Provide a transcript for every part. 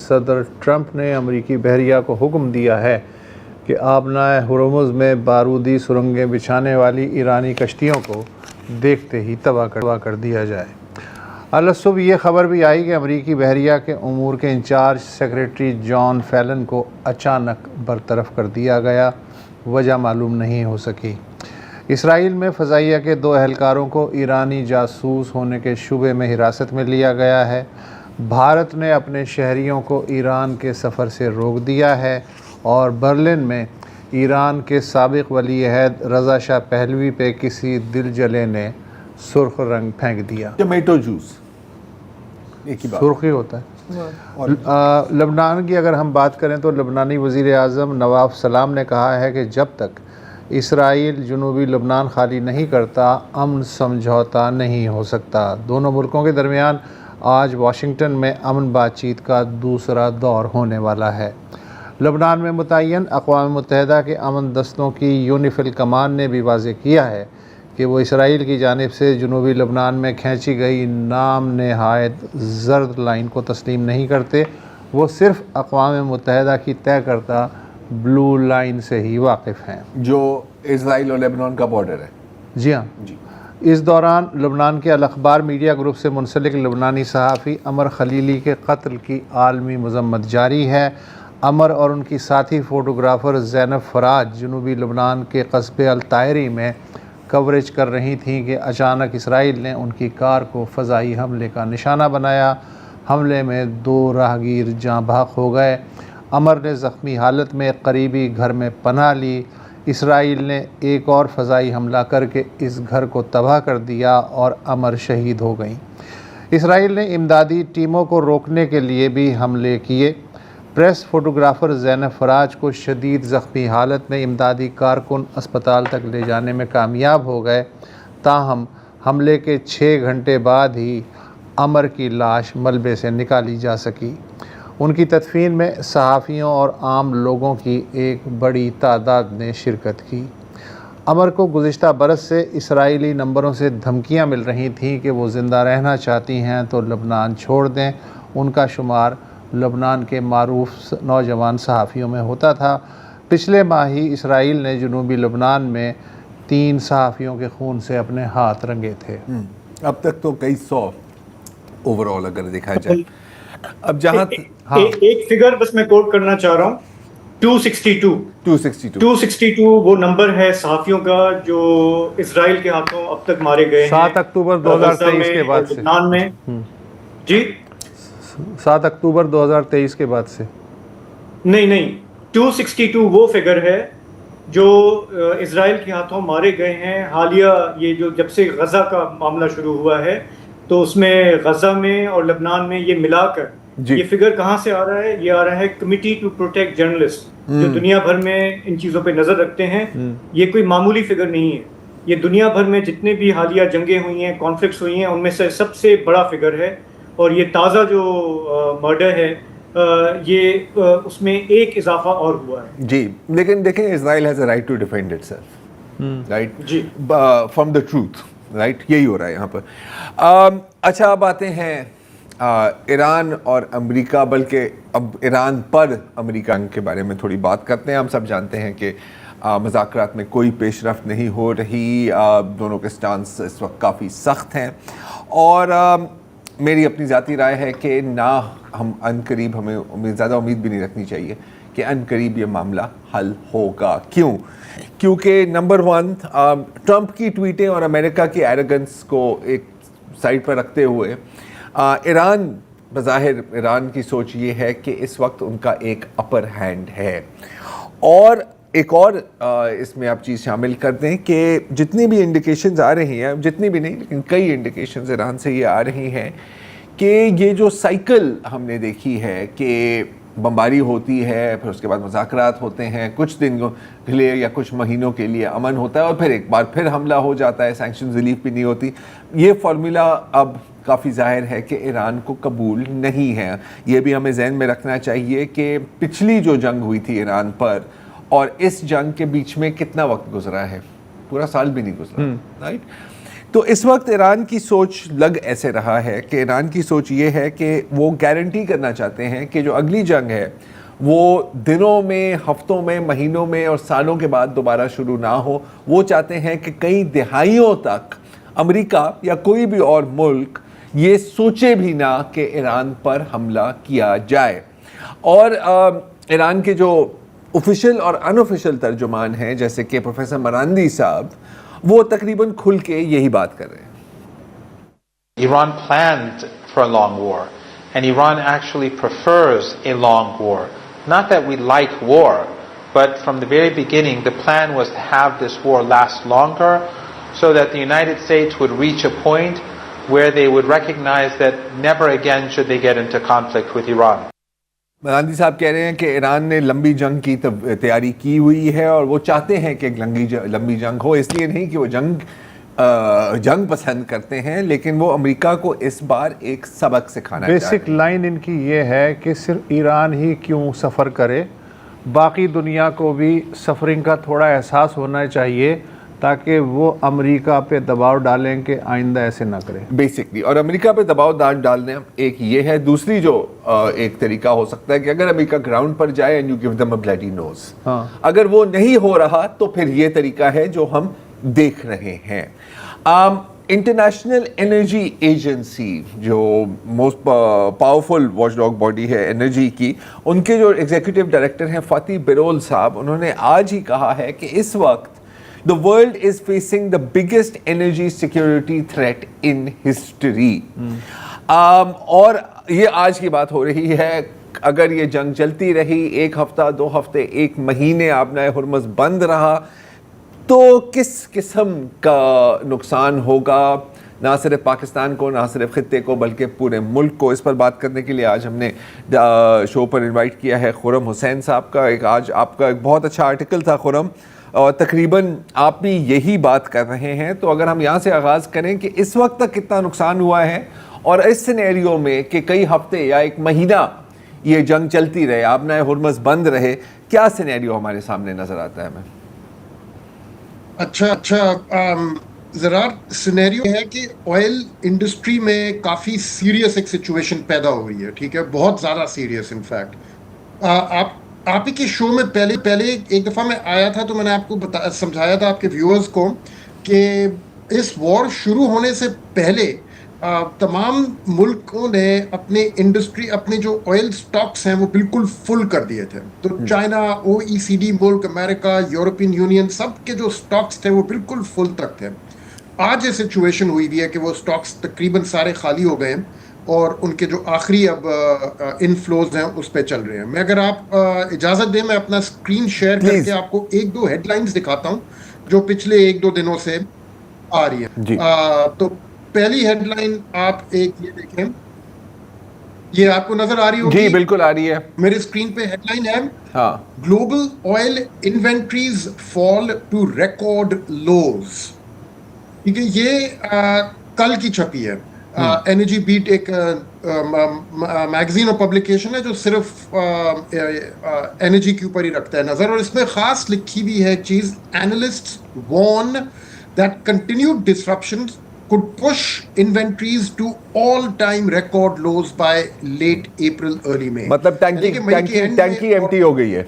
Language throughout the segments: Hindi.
सदर ट्रंप ने अमरीकी बहरिया को हुक्म दिया है कि आबनाए हुर्मुज़ में बारूदी सुरंगें बिछाने वाली ईरानी कश्तियों को देखते ही तबाह कर दिया जाए। अलसुब ये खबर भी आई कि अमरीकी बहरिया के उमूर के इंचार्ज सेक्रेटरी जॉन फैलन को अचानक बरतरफ कर दिया गया। वजह मालूम नहीं हो सकी। इसराइल में फ़ज़ाइया के 2 एहलकारों को ईरानी जासूस होने के शुबे में हिरासत में लिया गया है। भारत ने अपने शहरियों को ईरान के सफ़र से रोक दिया है और बर्लिन में ईरान के साबिक़ वली अहद रज़ा शाह पहलवी पे किसी दिल जले ने सुर्ख रंग फेंक दिया। टमेटो जूस एक ही बात सुर्ख ही होता है। लबनान की अगर हम बात करें तो लबनानी वज़ीर आज़म नवाफ सलाम ने कहा है कि जब तक इसराइल जनूबी लबनान खाली नहीं करता अमन समझौता नहीं हो सकता। दोनों मुल्कों के दरमियान आज वाशिंगटन में अमन बातचीत का दूसरा दौर होने वाला है। लबनान में मुतय्यन अक़वाम मुत्तहिदा के अमन दस्तों की यूनिफिल कमान ने भी वाज़ेह किया है कि वो इसराइल की जानिब से जनूबी लबनान में खींची गई नाम नहायत ज़र्द लाइन को तस्लीम नहीं करते। वो सिर्फ़ अक़वाम मुत्तहिदा की तय करता ब्लू लाइन से ही वाकिफ़ हैं, जो इसराइल और लेबनान का बॉर्डर है। जी हाँ जी। इस दौरान लबनान के अल अखबार मीडिया ग्रुप से मुंसलिक लबनानी सहाफ़ी अमर खलीली के कत्ल की आलमी मज़म्मत जारी है। अमर और उनकी साथी फ़ोटोग्राफ़र ज़ैनब फ़राज जनूबी लबनान के कस्बे अल तायरी में कवरेज कर रही थीं कि अचानक इसराइल ने उनकी कार को फ़ज़ाई हमले का निशाना बनाया। हमले में 2 राहगीर जाँ बहक हो गए। अमर ने ज़ख्मी हालत में करीबी घर में पनाह ली। इसराइल ने एक और फ़ज़ाई हमला करके इस घर को तबाह कर दिया और अमर शहीद हो गई। इसराइल ने इमदादी टीमों को रोकने के लिए भी हमले किए। प्रेस फ़ोटोग्राफ़र ज़ैनब फ़राज को शदीद ज़ख्मी हालत में इमदादी कारकुन अस्पताल तक ले जाने में कामयाब हो गए। ताहम हमले के 6 घंटे बाद ही अमर की लाश मलबे से निकाली जा सकी। उनकी तदफीन में सहाफ़ियों और आम लोगों की एक बड़ी तादाद ने शिरकत की। अमर को गुज़िश्ता बरस से इसराइली नंबरों से धमकियां मिल रही थीं कि वो ज़िंदा रहना चाहती हैं तो लबनान छोड़ दें। उनका शुमार लबनान के मारूफ नौजवान सहाफ़ियों में होता था। पिछले माह ही इसराइल ने जनूबी लबनान में 3 सहाफ़ियों के खून से अपने हाथ रंगे थे। अब तक तो कई 100 ओवरऑल अगर देखा जाए। अब जहाँ एक फिगर बस मैं कोट करना चाह रहा हूँ, 262 वो नंबर है सहाफ़ियों का जो इसराइल के हाथों अब तक मारे गए हैं 7 अक्टूबर 2023 के बाद से। लबनान में जी 7 अक्टूबर 2023 के बाद से नहीं 262 वो फिगर है जो इसराइल के हाथों मारे गए हैं हालिया। ये जो जब से गज़ा का मामला शुरू हुआ है तो उसमें गज़ा में और लबनान में ये मिलाकर ये फिगर कहाँ से आ रहा है? ये आ रहा है कमिटी टू प्रोटेक्ट जर्नलिस्ट जो दुनिया भर में इन चीज़ों पे नज़र रखते हैं। ये कोई मामूली फिगर नहीं है। ये दुनिया भर में जितने भी हालिया जंगें हुई हैं, कॉन्फ्लिक्ट्स हुई हैं, उनमें से सबसे बड़ा फिगर है। और ये ताज़ा जो मर्डर है ये उसमें एक इजाफा और हुआ है जी। लेकिन देखें, Israel has a right to defend itself, right जी, फ्रॉम द ट्रूथ, राइट। यही हो रहा है यहाँ पर। अच्छा, अब आते हैं ईरान और अमेरिका, बल्कि अब ईरान पर अमेरिका के बारे में थोड़ी बात करते हैं। हम सब जानते हैं कि मुज़ाकरात में कोई पेशरफ्त नहीं हो रही। दोनों के स्टांस इस वक्त काफ़ी सख्त हैं और मेरी अपनी ज़ाती राय है कि ना हम अनकरीब, हमें ज़्यादा उम्मीद भी नहीं रखनी चाहिए कि अनकरीब ये मामला हल होगा। क्यों? क्योंकि नंबर 1, ट्रंप की ट्वीटें और अमेरिका की एरोगेंस को एक साइड पर रखते हुए ईरान, बज़ाहिर ईरान की सोच ये है कि इस वक्त उनका एक अपर हैंड है। और एक और इसमें आप चीज़ शामिल कर दें कि जितनी भी इंडिकेशंस आ रही हैं, जितनी भी नहीं लेकिन कई इंडिकेशंस ईरान से ये आ रही हैं कि ये जो साइकिल हमने देखी है कि बमबारी होती है, फिर उसके बाद मुज़ाकरात होते हैं, कुछ दिन के लिए या कुछ महीनों के लिए अमन होता है और फिर एक बार फिर हमला हो जाता है, सैंक्शन रिलीफ भी नहीं होती। ये फार्मूला अब काफ़ी ज़ाहिर है कि ईरान को कबूल नहीं है। ये भी हमें जहन में रखना चाहिए कि पिछली जो जंग हुई थी ईरान पर और इस जंग के बीच में कितना वक्त गुजरा है, पूरा साल भी नहीं गुजरा, राइट। तो इस वक्त ईरान की सोच लग ऐसे रहा है कि ईरान की सोच ये है कि वो गारंटी करना चाहते हैं कि जो अगली जंग है वो दिनों में, हफ्तों में, महीनों में और सालों के बाद दोबारा शुरू ना हो। वो चाहते हैं कि कई दिहाइयों तक अमेरिका या कोई भी और मुल्क ये सोचे भी ना कि ईरान पर हमला किया जाए। और ईरान के जो ऑफिशियल और अनऑफिशियल तर्जुमान हैं जैसे कि प्रोफेसर मरांदी साहब, वो तकरीबन खुल के यही बात कर रहे हैं। Iran planned for a long war, and Iran actually prefers a long war. Not that we like war, but from the very beginning, the plan was to have this war last longer so that the United States would reach a point where they would recognize that never again should they get into conflict with Iran. Marandi साहब कह रहे हैं कि ईरान ने लंबी जंग की तैयारी की हुई है और वो चाहते हैं कि एक लंबी जंग हो। इसलिए नहीं कि वो जंग पसंद करते हैं, लेकिन वो अमेरिका को इस बार एक सबक सिखाना चाहते हैं। बेसिक लाइन इनकी ये है कि सिर्फ ईरान ही क्यों सफ़र करे, बाकी दुनिया को भी सफरिंग का थोड़ा एहसास होना चाहिए ताकि वो अमेरिका पे दबाव डालें कि आइंदा ऐसे ना करें बेसिकली। और अमेरिका पे दबाव डालने एक ये है। दूसरी जो एक तरीका हो सकता है कि अगर अमेरिका ग्राउंड पर जाए and you give them a bloody nose, अगर वो नहीं हो रहा तो फिर ये तरीका है जो हम देख रहे हैं। इंटरनेशनल एनर्जी एजेंसी जो मोस्ट पावरफुल वॉचडॉग बॉडी है एनर्जी की, उनके जो एग्जीक्यूटिव डायरेक्टर हैं फातिह बिरोल साहब, उन्होंने आज ही कहा है कि इस वक्त the world is facing the biggest energy security threat in history. और ये आज की बात हो रही है। अगर ये जंग चलती रही, एक हफ्ता, 2 हफ्ते, 1 महीने आबनाए हुर्मुज़ बंद रहा, तो किस किस्म का नुकसान होगा ना सिर्फ पाकिस्तान को, ना सिर्फ खित्ते को, बल्कि पूरे मुल्क को। इस पर बात करने के लिए आज हमने शो पर इनवाइट किया है खुर्रम हुसैन साहब का। आज आपका एक बहुत अच्छा आर्टिकल था खुर्रम, और तकरीबन आप भी यही बात कर रहे हैं। तो अगर हम यहाँ से आगाज़ करें कि इस वक्त तक कितना नुकसान हुआ है और इस सिनेरियो में कि कई हफ्ते या 1 महीना ये जंग चलती रहे, आबनाए हुर्मुज़ बंद रहे, क्या सिनेरियो हमारे सामने नज़र आता है हमें? अच्छा ज़रा सिनेरियो है कि ऑयल इंडस्ट्री में काफ़ी सीरियस एक सिचुएशन पैदा हुई है। ठीक है, बहुत ज़्यादा सीरियस। इनफैक्ट आप ही के शो में पहले एक दफ़ा मैं आया था तो मैंने आपको समझाया था आपके व्यूअर्स को कि इस वॉर शुरू होने से पहले तमाम मुल्कों ने अपने जो ऑयल स्टॉक्स हैं वो बिल्कुल फुल कर दिए थे। तो चाइना, OECD मुल्क, अमेरिका, यूरोपियन यूनियन, सब के जो स्टॉक्स थे वो बिल्कुल फुल तक थे। आज ये सिचुएशन हुई भी है कि वो स्टॉक्स तकरीबन सारे खाली हो गए हैं और उनके जो आखिरी अब इनफ्लोज हैं उस पर चल रहे हैं। मैं अगर आप इजाज़त दें, मैं अपना स्क्रीन शेयर करके आपको 1-2 हेडलाइंस दिखाता हूं जो पिछले 1-2 दिनों से आ रही है। तो पहली हेडलाइन आप ये देखें, ये आपको नजर आ रही होगी? जी बिल्कुल आ रही है। मेरे स्क्रीन पे हेडलाइन है, global oil inventories fall to record lows. ठीक है, ये कल की छपी है। एनर्जी बीट एक मैगजीन और पब्लिकेशन है जो सिर्फ एनर्जी के ऊपर ही रखता है नजर, और इसमें खास लिखी भी है चीज, analysts warn that continued disruptions could push inventories to all-time record lows by late April, early May. मतलब टैंकी एम्प्टी हो गई है।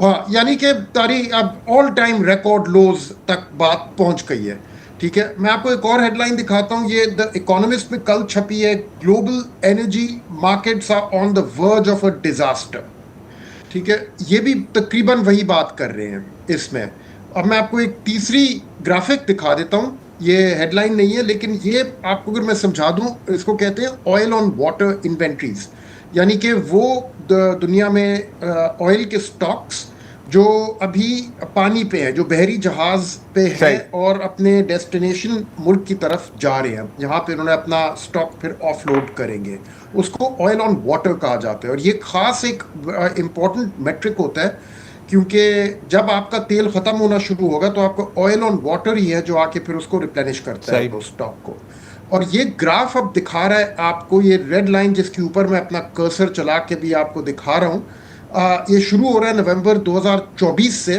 हाँ, यानी कि तारीख अब ऑल टाइम रिकॉर्ड लोज तक बात पहुंच गई है। ठीक है, मैं आपको एक और हेडलाइन दिखाता हूं, ये द इकोनॉमिस्ट में कल छपी है, global energy markets are on the verge of a disaster. ठीक है, ये भी तकरीबन वही बात कर रहे हैं इसमें। अब मैं आपको एक तीसरी ग्राफिक दिखा देता हूं, ये हेडलाइन नहीं है लेकिन ये आपको अगर मैं समझा दूं, इसको कहते हैं ऑयल ऑन वाटर इन्वेंट्रीज, यानी कि वो दुनिया में ऑयल के स्टॉक्स जो अभी पानी पे है, जो बहरी जहाज पे है और अपने डेस्टिनेशन मुल्क की तरफ जा रहे हैं, यहाँ पे उन्होंने अपना स्टॉक फिर ऑफलोड करेंगे, उसको ऑयल ऑन वाटर कहा जाता है। और ये खास एक इम्पॉर्टेंट मेट्रिक होता है क्योंकि जब आपका तेल खत्म होना शुरू होगा तो आपका ऑयल ऑन वाटर ही है जो आके फिर उसको रिप्लेनिश करता है उस स्टॉक को। और ये ग्राफ अब दिखा रहा है आपको, ये रेड लाइन जिसके ऊपर मैं अपना कर्सर चला के भी आपको दिखा रहा हूँ, ये शुरू हो रहा है नवंबर 2024 से,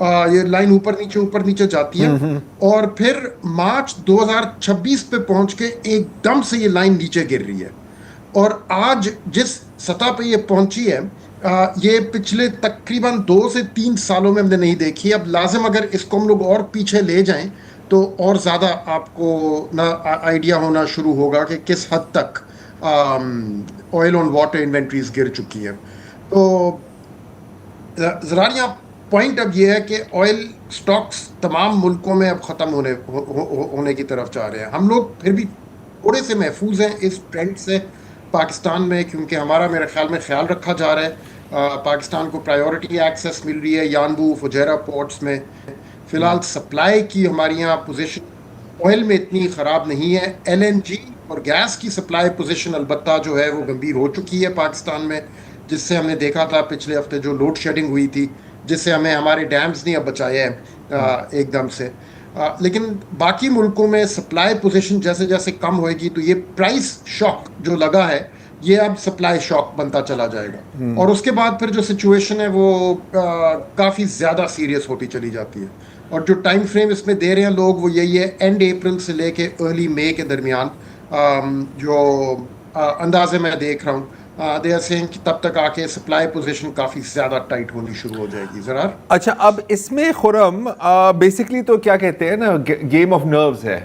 ये लाइन ऊपर नीचे जाती है और फिर मार्च 2026 पे पहुंच के एकदम से ये लाइन नीचे गिर रही है। और आज जिस सतह पे ये पहुंची है, ये पिछले तकरीबन 2 से 3 सालों में हमने नहीं देखी। अब लाजिम अगर इसको हम लोग और पीछे ले जाएं तो और ज़्यादा आपको ना आइडिया होना शुरू होगा कि किस हद तक ऑयल ऑन वाटर इन्वेंट्रीज गिर चुकी है। तो ज़रा पॉइंट अब ये है कि ऑयल स्टॉक्स तमाम मुल्कों में अब ख़त्म होने की तरफ जा रहे हैं। हम लोग फिर भी थोड़े से महफूज हैं इस ट्रेंड से पाकिस्तान में, क्योंकि हमारा मेरे ख्याल में ख्याल रखा जा रहा है। पाकिस्तान को प्रायोरिटी एक्सेस मिल रही है यानबू फुजैरा पोर्ट्स में। फ़िलहाल सप्लाई की हमारी यहाँ पोजीशन ऑयल में इतनी ख़राब नहीं है। LNG और गैस की सप्लाई पोजीशन अलबत्ता जो है वो गंभीर हो चुकी है पाकिस्तान में, जिससे हमने देखा था पिछले हफ्ते जो लोड शेडिंग हुई थी, जिससे हमें हमारे डैम्स नहीं अब बचाए हैं एकदम से। लेकिन बाकी मुल्कों में सप्लाई पोजीशन जैसे जैसे कम होएगी तो ये प्राइस शॉक जो लगा है ये अब सप्लाई शॉक बनता चला जाएगा, और उसके बाद फिर जो सिचुएशन है वो काफ़ी ज़्यादा सीरियस होती चली जाती है। और जो टाइम फ्रेम इसमें दे रहे हैं लोग वो यही है, एंड अप्रैल से लेके अर्ली मई के दरमियान जो अंदाजे मैं देख रहा हूँ दे आर सेइंग कि तब तक आके सप्लाई पोजीशन काफ़ी ज़्यादा टाइट होनी शुरू हो जाएगी। ज़रा अच्छा, अब इसमें खुरम बेसिकली तो क्या कहते हैं ना, गेम ऑफ नर्व्स है,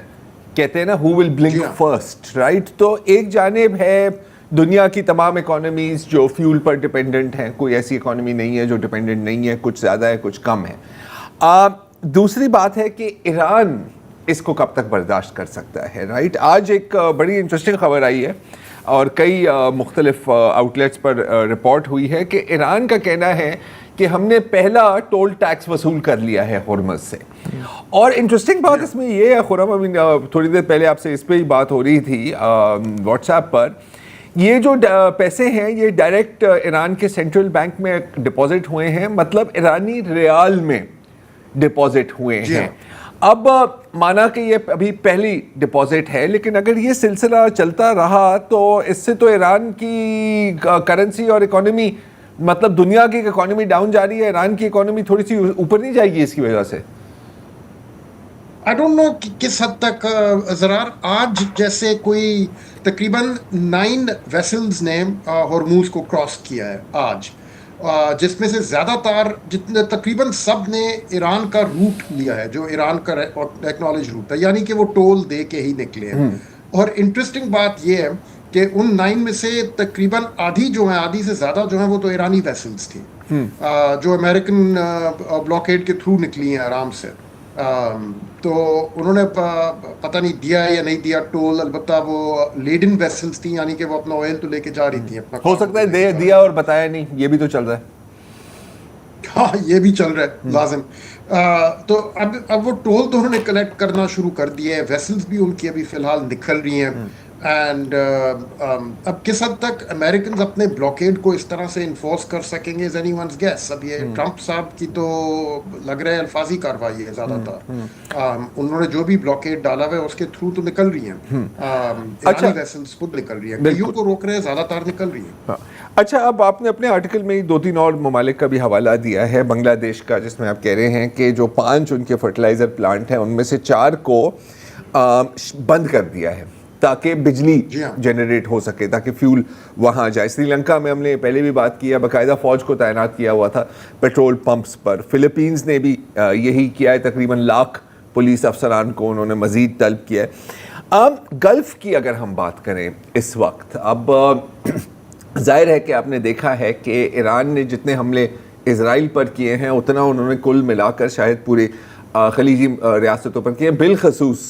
कहते हैं ना who will blink first, right? तो एक जानिब है दुनिया की तमाम इकोनॉमीज जो फ्यूल पर डिपेंडेंट हैं, कोई ऐसी इकोनॉमी नहीं है जो डिपेंडेंट नहीं है, कुछ ज़्यादा है कुछ कम है। दूसरी बात है कि ईरान इसको कब तक बर्दाश्त कर सकता है, राइट? आज एक बड़ी इंटरेस्टिंग खबर आई है और कई मुख्तलिफ आउटलेट्स पर रिपोर्ट हुई है कि ईरान का कहना है कि हमने पहला टोल टैक्स वसूल कर लिया है हुर्मुज़ से। और इंटरेस्टिंग बात इसमें ये है खुरम, अभी थोड़ी देर पहले आपसे इस पर ही बात हो रही थी व्हाट्सएप पर, ये जो पैसे हैं ये डायरेक्ट ईरान के सेंट्रल बैंक में डिपॉजिट हुए हैं, मतलब ईरानी रियाल में डिपॉजिट हुए हैं। अब माना कि ये अभी पहली डिपॉजिट है, लेकिन अगर ये सिलसिला चलता रहा तो इससे तो ईरान की करेंसी और इकोनॉमी, मतलब दुनिया की इकोनॉमी डाउन जा रही है, ईरान की इकोनॉमी थोड़ी सी ऊपर नहीं जाएगी इसकी वजह से? आई डोंट नो कि किस हद तक ज़रार। आज जैसे कोई तकरीबन 9 वेसल्स ने हॉर्मूज को क्रॉस किया है आज, जिसमें से ज़्यादातर जितने तकरीबन सब ने ईरान का रूट लिया है, जो ईरान का एक्नॉलेज रूट है, यानी कि वो टोल दे के ही निकले हैं। और इंटरेस्टिंग बात ये है कि उन 9 में से तकरीबन आधी जो है, आधी से ज़्यादा जो है वो तो ईरानी वेसल्स थी जो अमेरिकन ब्लॉकेड के थ्रू निकली हैं आराम से। तो उन्होंने पता नहीं दिया या नहीं दिया टोल, अलबत्ता वो लेडन वेसल्स थी, यानी कि वो अपना ऑयल तो लेके जा रही थी अपना। हो सकता है दिया और बताया नहीं, ये भी तो चल रहा है। हाँ, ये भी चल रहा है लाजिम। तो अब वो टोल तो उन्होंने कलेक्ट करना शुरू कर दिए हैं, वेसल्स भी उनकी अभी फिलहाल निकल रही हैं। एंड अब किस हद तक अमेरिकन अपने ब्लॉकेड को इस तरह से इन्फोर्स कर सकेंगे इज एनीवन्स गेस। अब ये ट्रंप साहब की तो लग रहा है अल्फाजी कार्रवाई है ज़्यादातर। उन्होंने जो भी ब्लॉकेड डाला हुआ है उसके थ्रू तो निकल रही हैं, अच्छा, वेसल्स खुद निकल रही है, कईयों को रोक रहे हैं, ज़्यादातर निकल रही है। अच्छा, अब आपने अपने आर्टिकल में 2-3 और ममालिक का भी हवाला दिया है, बांग्लादेश का, जिसमें आप कह रहे हैं कि जो 5 उनके फर्टिलाइज़र प्लांट हैं उनमें से 4 को बंद कर दिया है ताकि बिजली जनरेट हो सके, ताकि फ्यूल वहाँ जाए। श्रीलंका में हमने पहले भी बात की है, बाकायदा फ़ौज को तैनात किया हुआ था पेट्रोल पंप्स पर। फिलीपींस ने भी यही किया है, तकरीबन 1 लाख पुलिस अफसरान को उन्होंने मज़ीद तलब किया है। गल्फ़ की अगर हम बात करें इस वक्त, अब जाहिर है कि आपने देखा है कि ईरान ने जितने हमले इजराइल पर किए हैं उतना उन्होंने कुल मिलाकर शायद पूरे खलीजी रियासतों पर किए, बिलखसूस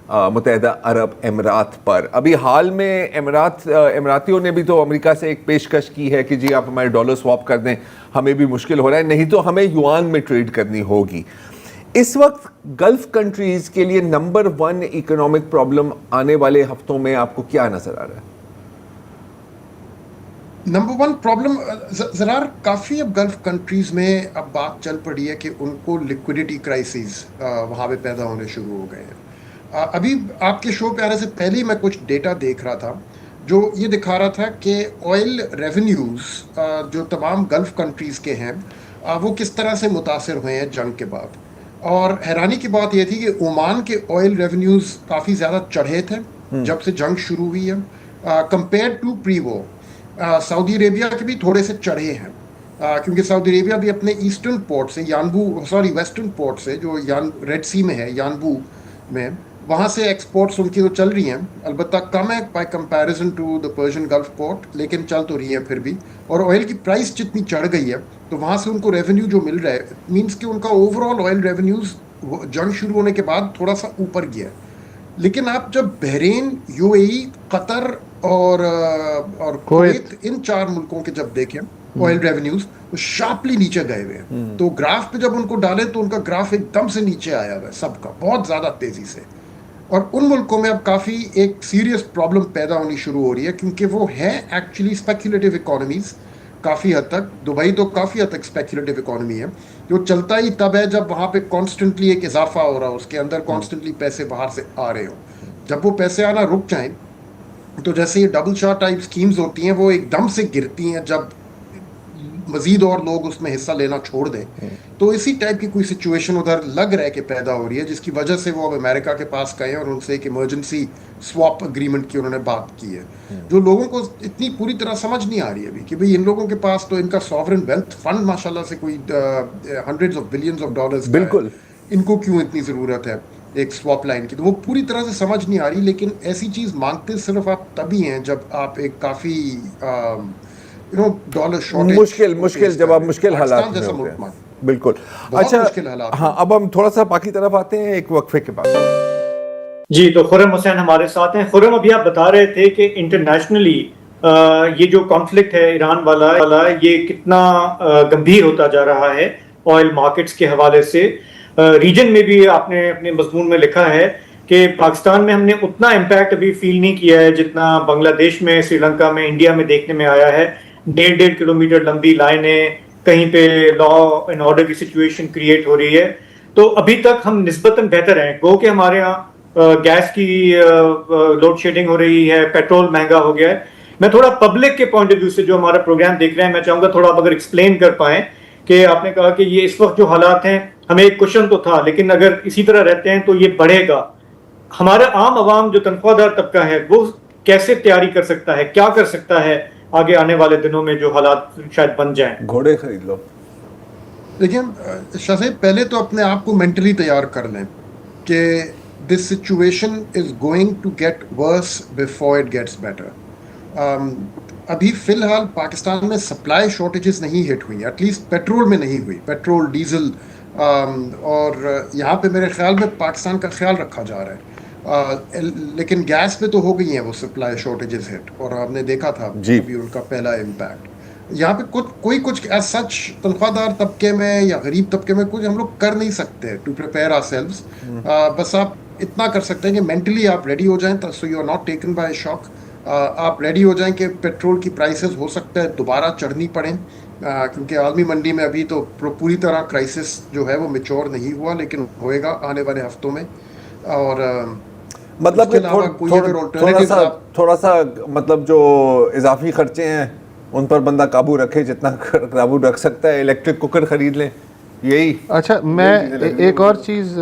मुत्तहिदा अरब अमीरात पर। अभी हाल में अमीरातियों ने भी तो अमेरिका से एक पेशकश की है कि जी आप हमारे डॉलर स्वैप कर दें, हमें भी मुश्किल हो रहा है, नहीं तो हमें युआन में ट्रेड करनी होगी। इस वक्त गल्फ़ कंट्रीज़ के लिए नंबर 1 इकोनॉमिक प्रॉब्लम आने वाले हफ्तों में आपको क्या नज़र आ रहा है? नंबर 1 प्रॉब्लम ज़रा काफ़ी अब गल्फ़ कंट्रीज़ में अब बात चल पड़ी है कि उनको लिक्विडिटी क्राइसिस वहाँ पे पैदा होने शुरू हो गए हैं। अभी आपके शो पे आने से पहले ही मैं कुछ डेटा देख रहा था जो ये दिखा रहा था कि ऑयल रेवेन्यूज़ जो तमाम गल्फ़ कंट्रीज़ के हैं वो किस तरह से मुतासर हुए हैं जंग के बाद। और हैरानी की बात यह थी कि ओमान के ऑयल रेवेन्यूज़ काफ़ी ज़्यादा चढ़े थे जब से जंग शुरू हुई है compare to pre war. Saudi Arabia के भी थोड़े से चढ़े हैं क्योंकि सऊदी अरेबिया भी अपने ईस्टर्न पोर्ट से वेस्टर्न पोर्ट से जो रेड सी में है यानबू में, वहाँ से एक्सपोर्ट्स उनकी तो चल रही हैं, अलबत्ता कम है by comparison to the Persian Gulf port, लेकिन चल तो रही है फिर भी। और ऑयल की प्राइस जितनी चढ़ गई है तो वहाँ से उनको रेवेन्यू जो मिल रहा है मीन्स कि उनका ओवरऑल ऑयल रेवेन्यूज़ जंग शुरू होने के बाद थोड़ा सा ऊपर गया है। लेकिन आप जब बहरीन, यूएई, कतर और कुवैत, इन 4 मुल्कों के जब देखें ऑयल रेवेन्यूज तो शार्पली नीचे गए हुए हैं। तो ग्राफ पे जब उनको डालें तो उनका ग्राफ एकदम से नीचे आया हुआ है सबका, बहुत ज़्यादा तेज़ी से। और उन मुल्कों में अब काफ़ी एक सीरियस प्रॉब्लम पैदा होनी शुरू हो रही है क्योंकि वो है एक्चुअली स्पेक्युलेटिव इकोनॉमीज़ काफ़ी हद तक। दुबई तो काफ़ी हद तक स्पेक्युलेटिव इकोनॉमी है, जो चलता ही तब है जब वहाँ पे कॉन्स्टेंटली एक इजाफा हो रहा हो, उसके अंदर कॉन्स्टेंटली पैसे बाहर से आ रहे हो। जब वो पैसे आना रुक जाएं तो जैसे ये डबल शॉट टाइप स्कीम्स होती हैं वो एकदम से गिरती हैं जब मजीद और लोग उसमें हिस्सा लेना छोड़ दें। तो इसी टाइप की कोई सिचुएशन उधर लग रहा है कि पैदा हो रही है, जिसकी वजह से वो अब अमेरिका के पास गए और उनसे एक इमरजेंसी स्वैप अग्रीमेंट की उन्होंने बात की है, जो लोगों को इतनी पूरी तरह समझ नहीं आ रही है अभी कि भाई इन लोगों के पास तो इनका सॉवरेन वेल्थ फंड माशाल्लाह से कोई hundreds of billions of dollars बिल्कुल, इनको क्यों इतनी ज़रूरत है एक स्वैप लाइन की। तो वो पूरी तरह से समझ नहीं आ रही, लेकिन ऐसी चीज़ मांगते सिर्फ आप तभी हैं जब आप एक काफ़ी डॉलर शॉर्टेज मुश्किल जब आप मुश्किल हालात में होते हैं। बिल्कुल। अच्छा, मुश्किल हालात। हाँ, अब हम थोड़ा सा पाक की तरफ आते हैं एक वक्फे के बाद। जी, तो खुर्रम हुसैन हमारे साथ हैं। खुर्रम, अभी आप बता रहे थे कि इंटरनेशनली ये जो कॉन्फ्लिक्ट है ईरान वाला ये कितना गंभीर होता जा रहा है ऑयल मार्केट्स के हवाले से। रीजन में भी आपने अपने मजमून में लिखा है कि पाकिस्तान में हमने उतना इम्पैक्ट अभी फील नहीं किया है जितना बांग्लादेश में, श्रीलंका में, इंडिया में देखने में आया है। 1.5 किलोमीटर लंबी लाइनें, कहीं पे लॉ एंड ऑर्डर की सिचुएशन क्रिएट हो रही है। तो अभी तक हम निस्बतन बेहतर हैं। गो कि हमारे यहाँ गैस की लोड शेडिंग हो रही है, पेट्रोल महंगा हो गया है। मैं थोड़ा पब्लिक के पॉइंट ऑफ व्यू से जो हमारा प्रोग्राम देख रहे हैं, मैं चाहूंगा थोड़ा आप अगर एक्सप्लेन कर पाएं कि आपने कहा कि ये इस वक्त जो हालात हैं, हमें एक क्वेश्चन तो था लेकिन अगर इसी तरह रहते हैं तो ये बढ़ेगा। हमारा आम आवाम जो तनख्वाहदार तबका है वो कैसे तैयारी कर सकता है, क्या कर सकता है आगे आने वाले दिनों में जो हालात शायद बन जाएं? घोड़े खरीद लो। देखिए शाह, पहले तो अपने आप को मेंटली तैयार कर लें कि this situation is going to get worse before it gets better. अभी फिलहाल पाकिस्तान में सप्लाई शॉर्टेजेस नहीं हिट हुई, एटलीस्ट पेट्रोल में नहीं हुई, पेट्रोल, डीजल, और यहाँ पे मेरे ख्याल में पाकिस्तान का ख्याल रखा जा रहा है। लेकिन गैस पे तो हो गई हैं वो सप्लाई शॉर्टेजेस हिट, और आपने देखा था अभी उनका पहला इम्पैक्ट। यहाँ पे कुछ एज सच तनख्वाहदार तबके में या गरीब तबके में कुछ हम लोग कर नहीं सकते टू प्रिपेयर आवरसेल्व्स। बस आप इतना कर सकते हैं कि मेंटली आप रेडी हो जाएं, so you are not taken by shock. आप रेडी हो जाएं कि पेट्रोल की प्राइसेस हो सकता है दोबारा चढ़नी पड़ें, क्योंकि आलमी मंडी में अभी तो पूरी तरह क्राइसिस जो है वो मैच्योर नहीं हुआ, लेकिन होएगा आने वाले हफ्तों में। और मतलब कि थोड़ा सा मतलब जो इजाफी खर्चे हैं उन पर बंदा काबू रखे, जितना काबू रख सकता है। इलेक्ट्रिक कुकर खरीद लें, यही। अच्छा, मैं एक और चीज़,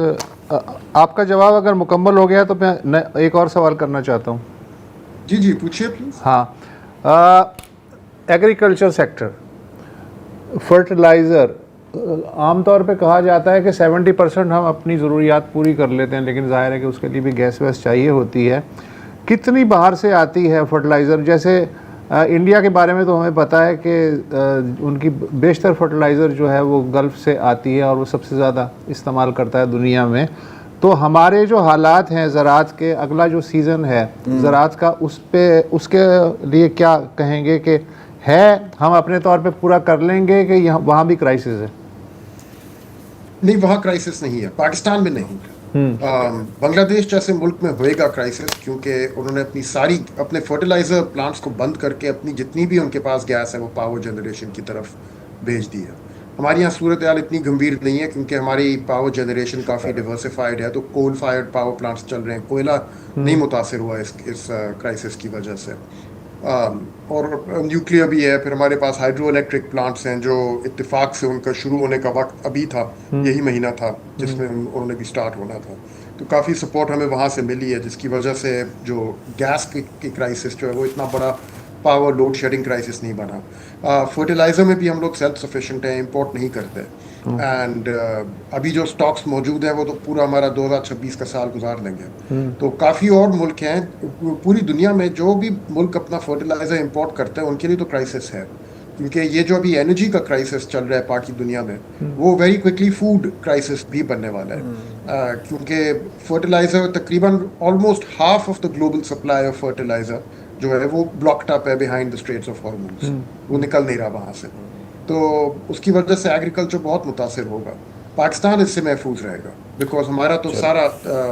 आपका जवाब अगर मुकम्मल हो गया तो मैं एक और सवाल करना चाहता हूँ। जी जी, पूछिए प्लीज। हाँ, एग्रीकल्चर सेक्टर, फर्टिलाइज़र, आमतौर पे कहा जाता है कि 70% हम अपनी ज़रूरियात पूरी कर लेते हैं, लेकिन ज़ाहिर है कि उसके लिए भी गैस वैस चाहिए होती है। कितनी बाहर से आती है फर्टिलाइज़र? जैसे इंडिया के बारे में तो हमें पता है कि उनकी बेशतर फर्टिलाइज़र जो है वो गल्फ़ से आती है और वो सबसे ज़्यादा इस्तेमाल करता है दुनिया में। तो हमारे जो हालात हैं ज़राअत के, अगला जो सीज़न है ज़राअत का, उसके लिए क्या कहेंगे कि है हम अपने तौर पे पूरा कर लेंगे कि यहाँ वहाँ भी क्राइसिस है? नहीं, वहाँ क्राइसिस नहीं है, पाकिस्तान में नहीं। बांग्लादेश जैसे मुल्क में होएगा क्राइसिस, क्योंकि उन्होंने अपने फर्टिलाइज़र प्लांट्स को बंद करके अपनी जितनी भी उनके पास गैस है वो पावर जनरेशन की तरफ भेज दी है। हमारे यहाँ सूरत हाल इतनी गंभीर नहीं है क्योंकि हमारी पावर जनरेशन काफ़ी डिवर्सिफाइड है, तो कोल फायर्ड पावर प्लांट्स चल रहे हैं, कोयला नहीं मुतासर हुआ इस क्राइसिस की वजह से। और न्यूक्लियर भी है, फिर हमारे पास हाइड्रो इलेक्ट्रिक प्लांट्स हैं जो इत्तेफाक से उनका शुरू होने का वक्त अभी था, यही महीना था जिसमें उन्होंने भी स्टार्ट होना था। तो काफ़ी सपोर्ट हमें वहाँ से मिली है, जिसकी वजह से जो गैस की क्राइसिस जो है वो इतना बड़ा पावर लोड शेडिंग क्राइसिस नहीं बना। फर्टिलाइज़र में भी हम लोग सेल्फ सफिशिएंट हैं, इंपोर्ट नहीं करते। एंड अभी जो स्टॉक्स मौजूद हैं वो तो पूरा हमारा 2026 का साल गुजार लेंगे। तो काफ़ी और मुल्क हैं पूरी दुनिया में, जो भी मुल्क अपना फर्टिलाइज़र इंपोर्ट करते हैं उनके लिए तो क्राइसिस है, क्योंकि ये जो अभी एनर्जी का क्राइसिस चल रहा है बाकी दुनिया में, वो वेरी क्विकली फूड क्राइसिस भी बनने वाला है। क्योंकि फर्टिलाइज़र तकरीबन almost half of the global supply of fertiliser जो है वो ब्लॉक्ड अप है behind the straits of Hormuz, वो निकल नहीं रहा वहाँ से। तो उसकी वजह से एग्रीकल्चर बहुत मुतासिर होगा। पाकिस्तान इससे महफूज रहेगा बिकॉज हमारा तो सारा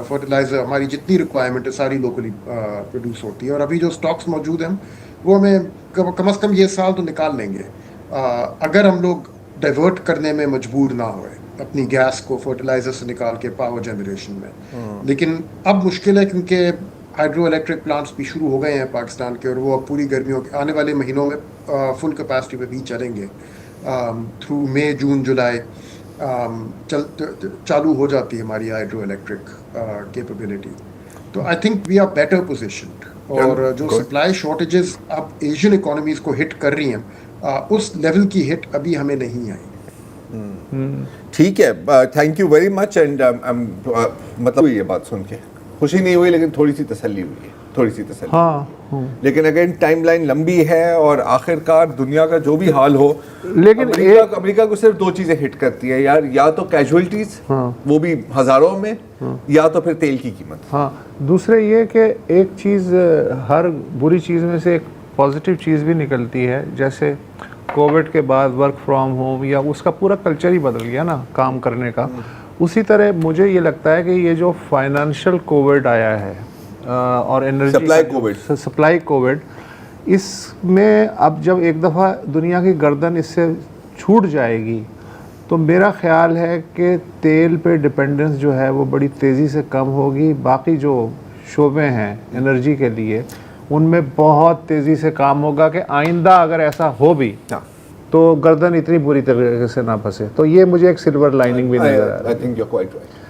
फर्टिलाइज़र, हमारी जितनी रिक्वायरमेंट है सारी लोकली प्रोड्यूस होती है। और अभी जो स्टॉक्स मौजूद हैं वो हमें कम से कम ये साल तो निकाल लेंगे, अगर हम लोग डाइवर्ट करने में मजबूर ना होए अपनी गैस को फर्टिलाइज़र से निकाल के पावर जनरेशन में। लेकिन अब मुश्किल है क्योंकि हाइड्रो इलेक्ट्रिक प्लांट्स भी शुरू हो गए हैं पाकिस्तान के, और वो अब पूरी गर्मियों के आने वाले महीनों में फुल कैपेसिटी पे भी चलेंगे। थ्रू मई जून जुलाई चालू हो जाती है हमारी हाइड्रो इलेक्ट्रिक कैपेबिलिटी। तो I think we are better positioned. और जो सप्लाई शॉर्टेजेस अब एशियन इकोनॉमीज को हिट कर रही हैं, उस लेवल की हिट अभी हमें नहीं आई। ठीक है, thank you very much. And मतलब ये बात सुन के खुशी नहीं हुई, लेकिन थोड़ी सी तसल्ली हुई है, थोड़ी सी तसल्ली। हाँ, लेकिन अगेन टाइमलाइन लंबी है और आखिरकार दुनिया का जो भी हाल हो, लेकिन अमेरिका को सिर्फ दो चीजें हिट करती है यार, या तो कैजुअलिटीज, वो भी हजारों में, या तो फिर तेल की कीमत। हाँ, दूसरे ये कि एक चीज़, हर बुरी चीज़ में से एक पॉजिटिव चीज़ भी निकलती है। जैसे कोविड के बाद वर्क फ्रॉम होम, या उसका पूरा कल्चर ही बदल गया ना काम करने का। उसी तरह मुझे ये लगता है कि ये जो फाइनेंशियल कोविड आया है और एनर्जी सप्लाई कोविड, इसमें अब जब एक दफ़ा दुनिया की गर्दन इससे छूट जाएगी तो मेरा ख्याल है कि तेल पे डिपेंडेंस जो है वो बड़ी तेज़ी से कम होगी। बाकी जो शोबे हैं एनर्जी के लिए उनमें बहुत तेज़ी से काम होगा कि आइंदा अगर ऐसा हो भी तो गर्दन इतनी बुरी तरीके से ना फंसे। तो ये मुझे एक सिल्वर लाइनिंग भी नजर आ रहा है। I think you are quite right.